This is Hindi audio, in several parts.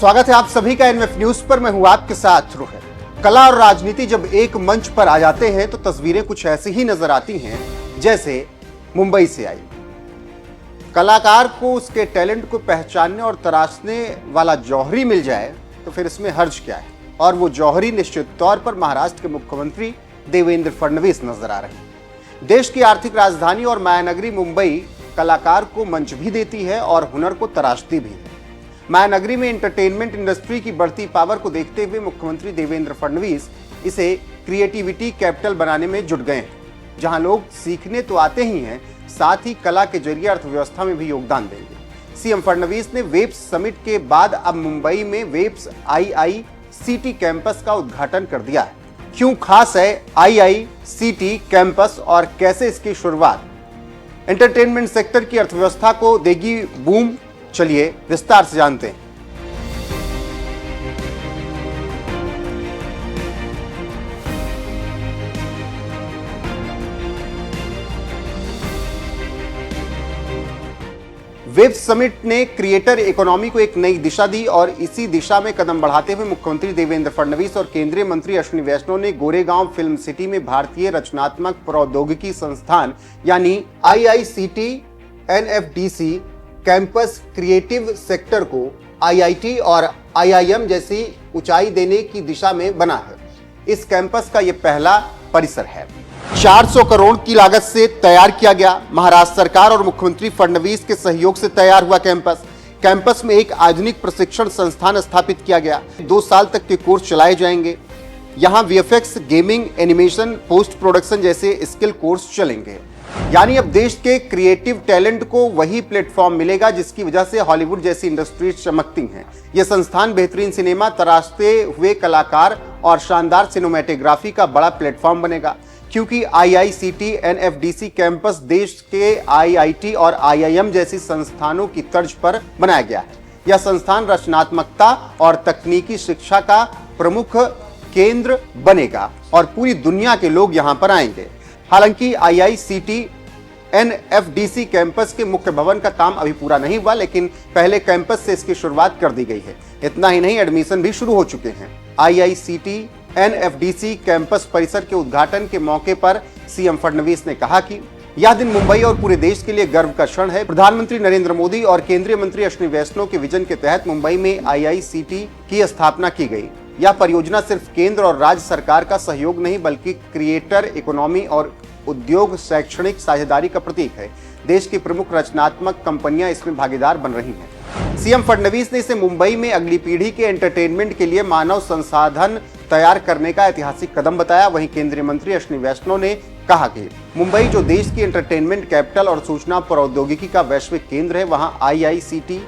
स्वागत है आप सभी का एनएफ न्यूज पर। मैं हूं आपके साथ रोहित। कला और राजनीति जब एक मंच पर आ जाते हैं तो तस्वीरें कुछ ऐसी ही नजर आती हैं जैसे मुंबई से आई। कलाकार को उसके टैलेंट को पहचानने और तराशने वाला जौहरी मिल जाए तो फिर इसमें हर्ज क्या है। और वो जौहरी निश्चित तौर पर महाराष्ट्र के मुख्यमंत्री देवेंद्र फडणवीस नजर आ रहे हैं। देश की आर्थिक राजधानी और मायानगरी मुंबई कलाकार को मंच भी देती है और हुनर को तराशती भी है। मायानगरी में एंटरटेनमेंट इंडस्ट्री की बढ़ती पावर को देखते हुए मुख्यमंत्री देवेंद्र फडणवीस इसे क्रिएटिविटी कैपिटल बनाने में जुट गए हैं, जहां लोग सीखने तो आते ही हैं, साथ ही कला के जरिए अर्थव्यवस्था में भी योगदान देंगे। सीएम फडणवीस ने वेब्स समिट के बाद अब मुंबई में वेब्स आईआईसीटी कैंपस का उद्घाटन कर दिया है। क्यों खास है आईआईसीटी कैंपस और कैसे इसकी शुरुआत एंटरटेनमेंट सेक्टर की अर्थव्यवस्था को देगी बूम, चलिए विस्तार से जानते हैं। वेब्स समिट ने क्रिएटर इकोनॉमी को एक नई दिशा दी और इसी दिशा में कदम बढ़ाते हुए मुख्यमंत्री देवेंद्र फडणवीस और केंद्रीय मंत्री अश्विनी वैष्णव ने गोरेगांव फिल्म सिटी में भारतीय रचनात्मक प्रौद्योगिकी संस्थान यानी IICT NFDC campus creative sector को आईआईटी और आईआईएम जैसी ऊंचाई देने की दिशा में बना है। इस कैंपस का यह पहला परिसर है। 400 करोड़ की लागत से तैयार किया गया। महाराष्ट्र सरकार और मुख्यमंत्री फडणवीस के सहयोग से तैयार हुआ कैंपस में एक आधुनिक प्रशिक्षण संस्थान स्थापित किया गया। 2 साल तक के कोर्स चलाए जाएंगे। यहां VFX, gaming, animation, post production जैसे स्किल कोर्स चलेंगे। यानी अब देश के क्रिएटिव टैलेंट को वही प्लेटफॉर्म मिलेगा जिसकी वजह से हॉलीवुड जैसी इंडस्ट्रीज चमकती हैं। यह संस्थान बेहतरीन सिनेमा, तराशते हुए कलाकार और शानदार सिनेमेटोग्राफी का बड़ा प्लेटफॉर्म बनेगा, क्योंकि आईआईसीटी एनएफडीसी कैंपस देश के आईआईटी और आईआईएम जैसी संस्थानों की तर्ज पर बनाया गया है। यह संस्थान रचनात्मकता और तकनीकी शिक्षा का प्रमुख केंद्र बनेगा और पूरी दुनिया के लोग यहां पर आएंगे। हालांकि आईआईसीटी एनएफडीसी कैंपस के मुख्य भवन का काम अभी पूरा नहीं हुआ, लेकिन पहले कैंपस से इसकी शुरुआत कर दी गई है। इतना ही नहीं, एडमिशन भी शुरू हो चुके हैं। आईआईसीटी एनएफडीसी कैंपस परिसर के उद्घाटन के मौके पर सीएम फडणवीस ने कहा कि यह दिन मुंबई और पूरे देश के लिए गर्व का क्षण है। प्रधानमंत्री नरेंद्र मोदी और केंद्रीय मंत्री अश्विनी वैष्णव के विजन के तहत मुंबई में आईआईसीटी की स्थापना की गई। यह परियोजना सिर्फ केंद्र और राज्य सरकार का सहयोग नहीं, बल्कि क्रिएटर इकोनॉमी और उद्योग शैक्षणिक साझेदारी का प्रतीक है। देश की प्रमुख रचनात्मक कंपनियां इसमें भागीदार बन रही हैं। सीएम फडणवीस ने इसे मुंबई में अगली पीढ़ी के एंटरटेनमेंट के लिए मानव संसाधन तैयार करने का ऐतिहासिक कदम बताया। वहीं केंद्रीय मंत्री अश्विनी वैष्णव ने कहा कि मुंबई जो देश की एंटरटेनमेंट कैपिटल और सूचना प्रौद्योगिकी का वैश्विक केंद्र है, वहां आईआईसीटी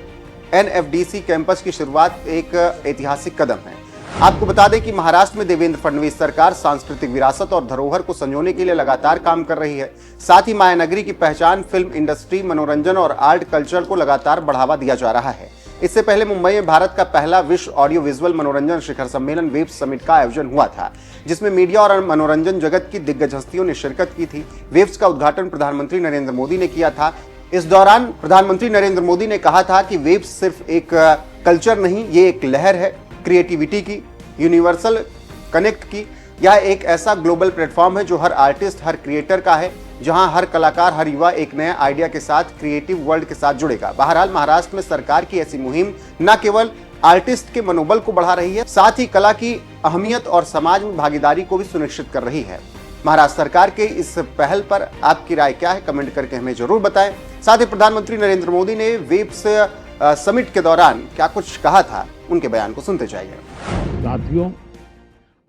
एनएफडीसी कैंपस की शुरुआत एक ऐतिहासिक कदम है। आपको बता दें कि महाराष्ट्र में देवेंद्र फडणवीस सरकार सांस्कृतिक विरासत और धरोहर को संजोने के लिए लगातार काम कर रही है। साथ ही मायानगरी की पहचान फिल्म इंडस्ट्री, मनोरंजन और आर्ट कल्चर को लगातार बढ़ावा दिया जा रहा है। इससे पहले मुंबई में भारत का पहला विश्व ऑडियो विजुअल मनोरंजन शिखर सम्मेलन वेब्स समिट का आयोजन हुआ था, जिसमें मीडिया और मनोरंजन जगत की दिग्गज हस्तियों ने शिरकत की थी। वेब्स का उद्घाटन प्रधानमंत्री नरेंद्र मोदी ने किया था। इस दौरान प्रधानमंत्री नरेंद्र मोदी ने कहा था कि वेब्स सिर्फ एक कल्चर नहीं, ये एक लहर है क्रिएटिविटी की, यूनिवर्सल कनेक्ट की। यह एक ऐसा ग्लोबल प्लेटफॉर्म है जो हर आर्टिस्ट, हर क्रिएटर का है, जहां हर कलाकार, हर युवा एक नया आइडिया के साथ क्रिएटिव वर्ल्ड के साथ जुड़ेगा। बहरहाल महाराष्ट्र में सरकार की ऐसी मुहिम न केवल आर्टिस्ट के मनोबल को बढ़ा रही है, साथ ही कला की अहमियत और समाज में भागीदारी को भी सुनिश्चित कर रही है। महाराष्ट्र सरकार के इस पहल पर आपकी राय क्या है, कमेंट करके हमें जरूर बताएं। साथ ही प्रधानमंत्री नरेंद्र मोदी ने वेब्स समिट के दौरान क्या कुछ कहा था, उनके बयान को सुनते जाइए। साथियों,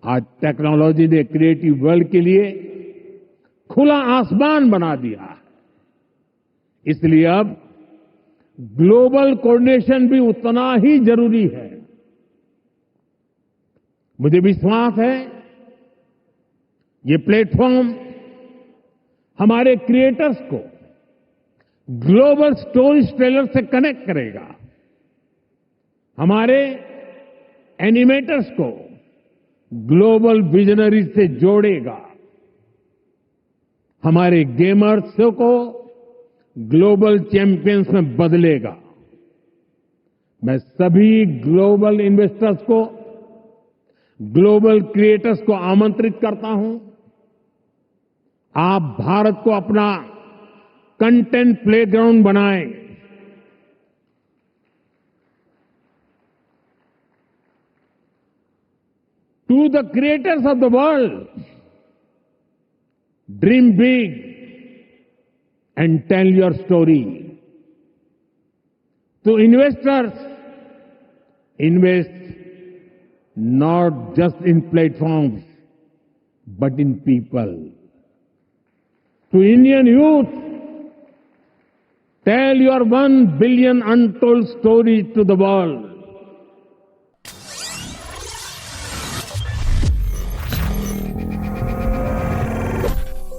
आज टेक्नोलॉजी ने क्रिएटिव वर्ल्ड के लिए खुला आसमान बना दिया। इसलिए अब ग्लोबल कोऑर्डिनेशन भी उतना ही जरूरी है। मुझे विश्वास है ये प्लेटफॉर्म हमारे क्रिएटर्स को ग्लोबल स्टोरी टेलर से कनेक्ट करेगा, हमारे एनिमेटर्स को ग्लोबल विजनरी से जोड़ेगा, हमारे गेमर्स को ग्लोबल चैंपियंस में बदलेगा। मैं सभी ग्लोबल इन्वेस्टर्स को, ग्लोबल क्रिएटर्स को आमंत्रित करता हूं, आप भारत को अपना कंटेंट प्लेग्राउंड बनाएं। To the creators of the world, dream big and tell your story. To investors, invest not just in platforms, but in people. To Indian youth, tell your 1 billion untold stories to the world.